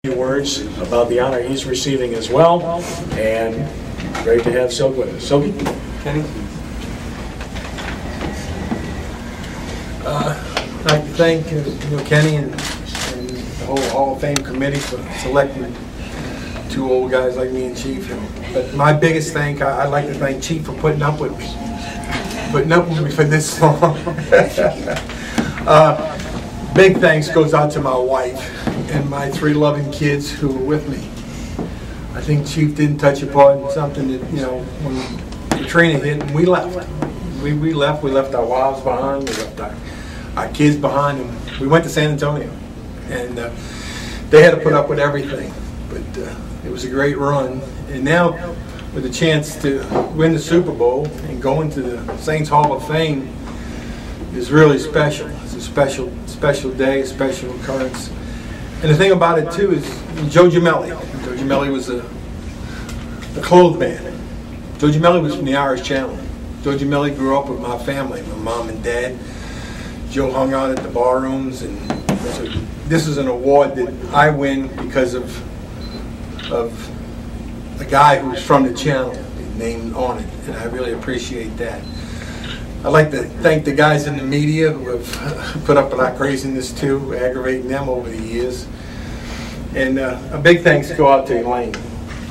Few words about the honor he's receiving as well, and great to have Silk with us. Silky? Kenny? I'd like to thank Kenny and the whole Hall of Fame committee for selecting two old guys like me and Chief. But my biggest thank, I'd like to thank Chief for putting up with me. Putting up with me for this long. Big thanks goes out to my wife and my three loving kids who were with me. I think Chief didn't touch upon something that, when Katrina hit and we left. We left our wives behind, we left our kids behind, and we went to San Antonio. And they had to put up with everything. But it was a great run. And now, with a chance to win the Super Bowl and go into the Saints Hall of Fame is really special. It's a special day, a special occurrence. And the thing about it too is Joe Gemelli. Joe Gemelli was a clothesman. Joe Gemelli was from the Irish Channel. Joe Gemelli grew up with my family, my mom and dad. Joe hung out at the bar rooms, and this is an award that I win because of a guy who's from the channel, named on it, and I really appreciate that. I'd like to thank the guys in the media who have put up with our craziness too, aggravating them over the years. And a big thanks go out to Elaine.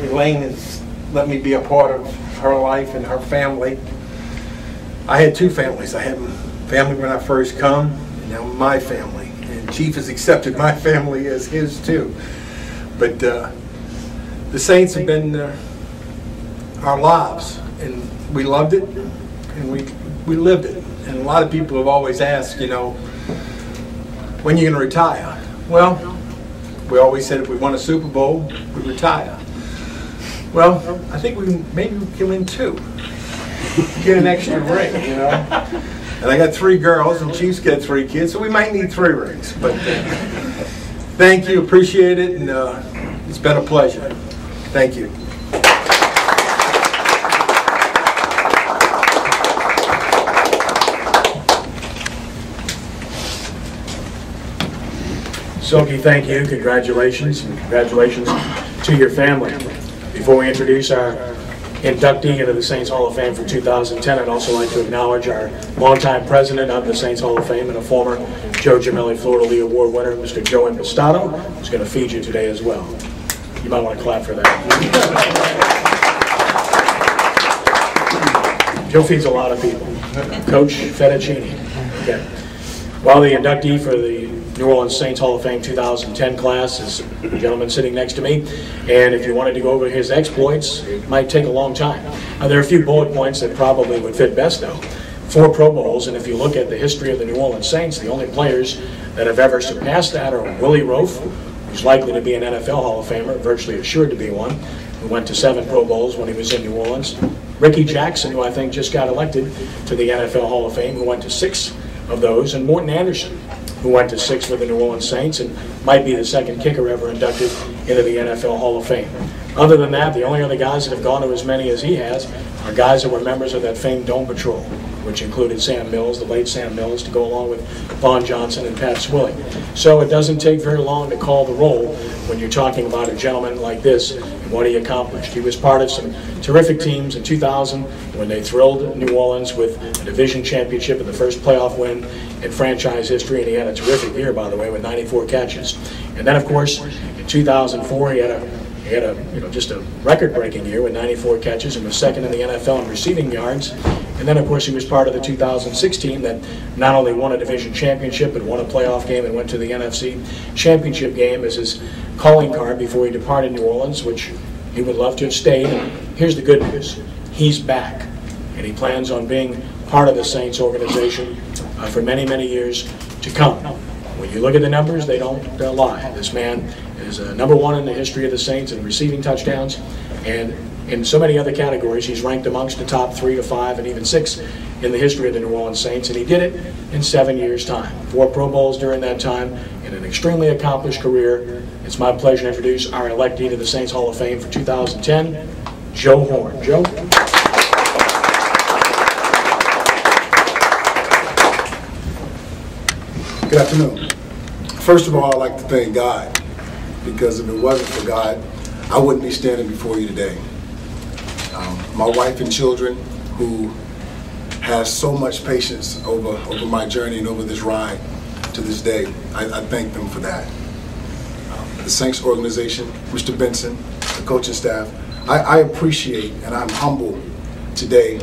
Elaine has let me be a part of her life and her family. I had two families. I had family when I first come, and now my family. And Chief has accepted my family as his too. But the Saints have been our lives, and we loved it, and we lived it. And a lot of people have always asked, when are you going to retire? Well, we always said if we won a Super Bowl, we'd retire. Well, I think maybe we can win two. Get an extra ring, And I got three girls, and Chief's got three kids, so we might need 3 rings. But thank you, appreciate it, and it's been a pleasure. Thank you. Silky, thank you. Congratulations, and congratulations to your family. Before we introduce our inductee into the Saints Hall of Fame for 2010, I'd also like to acknowledge our longtime president of the Saints Hall of Fame and a former Joe Gemelli Florida League Award winner, Mr. Joe Impastato, who's going to feed you today as well. You might want to clap for that. Joe feeds a lot of people. Coach Fettuccine. Okay. While the inductee for the New Orleans Saints Hall of Fame 2010 class is the gentleman sitting next to me, and if you wanted to go over his exploits, it might take a long time. There are a few bullet points that probably would fit best though. 4 Pro Bowls, and if you look at the history of the New Orleans Saints, the only players that have ever surpassed that are Willie Roaf, who's likely to be an NFL Hall of Famer, virtually assured to be one, who went to 7 Pro Bowls when he was in New Orleans. Ricky Jackson, who I think just got elected to the NFL Hall of Fame, who went to 6 of those, and Morton Anderson, who went to 6 for the New Orleans Saints and might be the second kicker ever inducted into the NFL Hall of Fame. Other than that, the only other guys that have gone to as many as he has are guys that were members of that famed Dome Patrol, which included Sam Mills, the late Sam Mills, to go along with Vaughn Johnson and Pat Swilling. So it doesn't take very long to call the roll when you're talking about a gentleman like this and what he accomplished. He was part of some terrific teams in 2000 when they thrilled New Orleans with a division championship and the first playoff win in franchise history, and he had a terrific year, by the way, with 94 catches. And then, of course, in 2004, he had a just a record-breaking year with 94 catches and was second in the NFL in receiving yards. And then, of course, he was part of the 2006 team that not only won a division championship, but won a playoff game and went to the NFC championship game as his calling card before he departed New Orleans, which he would love to have stayed. And here's the good news. He's back, and he plans on being part of the Saints organization for many, many years to come. When you look at the numbers, they don't lie. This man is number 1 in the history of the Saints in receiving touchdowns, and in so many other categories, he's ranked amongst the top 3 to 5 and even 6 in the history of the New Orleans Saints, and he did it in 7 years' time. 4 Pro Bowls during that time, and an extremely accomplished career. It's my pleasure to introduce our electee to the Saints Hall of Fame for 2010, Joe Horn. Joe? Good afternoon. First of all, I'd like to thank God because if it wasn't for God, I wouldn't be standing before you today. My wife and children, who has so much patience over my journey and over this ride to this day, I thank them for that. The Saints organization, Mr. Benson, the coaching staff, I appreciate and I'm humble today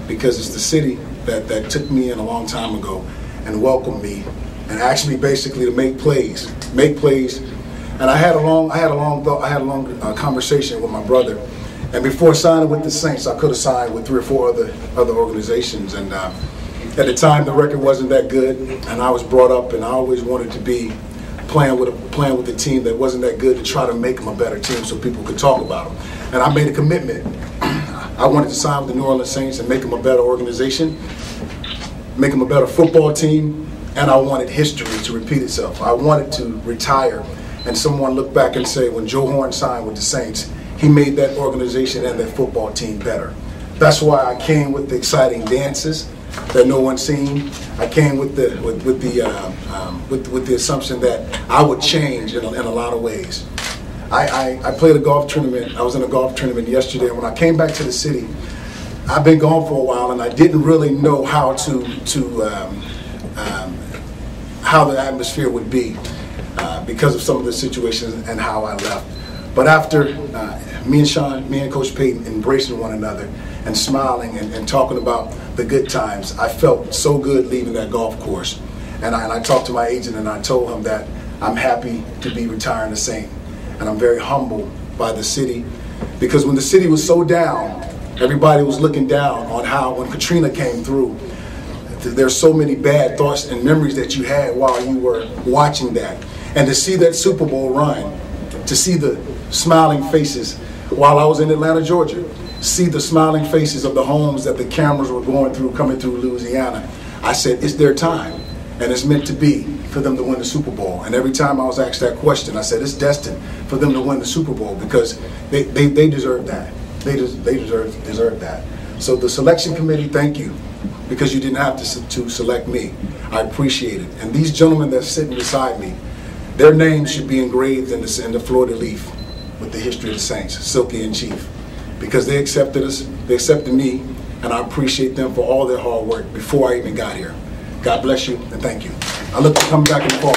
because it's the city that took me in a long time ago and welcomed me and asked me basically to make plays. And I had a long conversation with my brother. And before signing with the Saints, I could have signed with 3 or 4 other organizations. And at the time, the record wasn't that good, and I was brought up, and I always wanted to be playing with a team that wasn't that good to try to make them a better team so people could talk about them. And I made a commitment. I wanted to sign with the New Orleans Saints and make them a better organization, make them a better football team, and I wanted history to repeat itself. I wanted to retire and someone look back and say, when Joe Horn signed with the Saints, he made that organization and that football team better. That's why I came with the exciting dances that no one's seen. I came with the assumption that I would change in a lot of ways. I played a golf tournament. I was in a golf tournament yesterday. When I came back to the city, I've been gone for a while, and I didn't really know how how the atmosphere would be because of some of the situations and how I left. But after me and Coach Payton embracing one another and smiling and talking about the good times, I felt so good leaving that golf course. And I talked to my agent and I told him that I'm happy to be retiring a Saint. And I'm very humbled by the city, because when the city was so down, everybody was looking down on how when Katrina came through, there's so many bad thoughts and memories that you had while you were watching that. And to see that Super Bowl run, to see the smiling faces while I was in Atlanta, Georgia, see the smiling faces of the homes that the cameras were going through, coming through Louisiana, I said, it's their time, and it's meant to be for them to win the Super Bowl. And every time I was asked that question, I said, it's destined for them to win the Super Bowl, because they deserve that. They deserve that. So the selection committee, thank you, because you didn't have to select me. I appreciate it. And these gentlemen that's sitting beside me, their names should be engraved in the fleur-de-lis with the history of the Saints, Silky and Chief, because they accepted us, they accepted me, and I appreciate them for all their hard work before I even got here. God bless you, and thank you. I look to come back in the fall.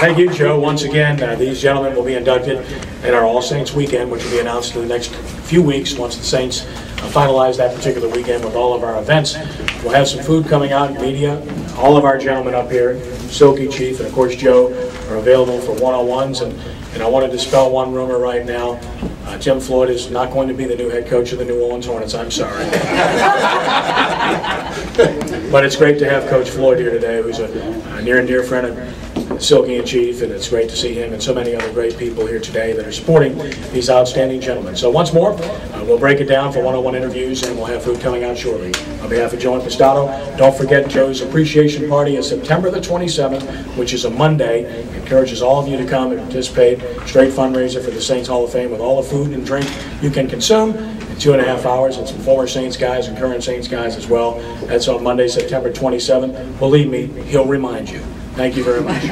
Thank you, Joe. Once again, these gentlemen will be inducted in our All Saints weekend, which will be announced in the next few weeks once the Saints finalize that particular weekend with all of our events. We'll have some food coming out in media. All of our gentlemen up here, Silky, Chief, and of course Joe, are available for one-on-ones. And I want to dispel one rumor right now. Tim Floyd is not going to be the new head coach of the New Orleans Hornets. I'm sorry. But it's great to have Coach Floyd here today, who's a near and dear friend of Silky and Chief, and it's great to see him and so many other great people here today that are supporting these outstanding gentlemen. So once more, we'll break it down for one-on-one interviews, and we'll have food coming out shortly. On behalf of Joe and Pistato, don't forget Joe's appreciation party is September the 27th, which is a Monday. Encourages all of you to come and participate. Straight fundraiser for the Saints Hall of Fame with all the food and drink you can consume in 2.5 hours, and some former Saints guys and current Saints guys as well. That's on Monday, September 27th. Believe me, he'll remind you. Thank you very much.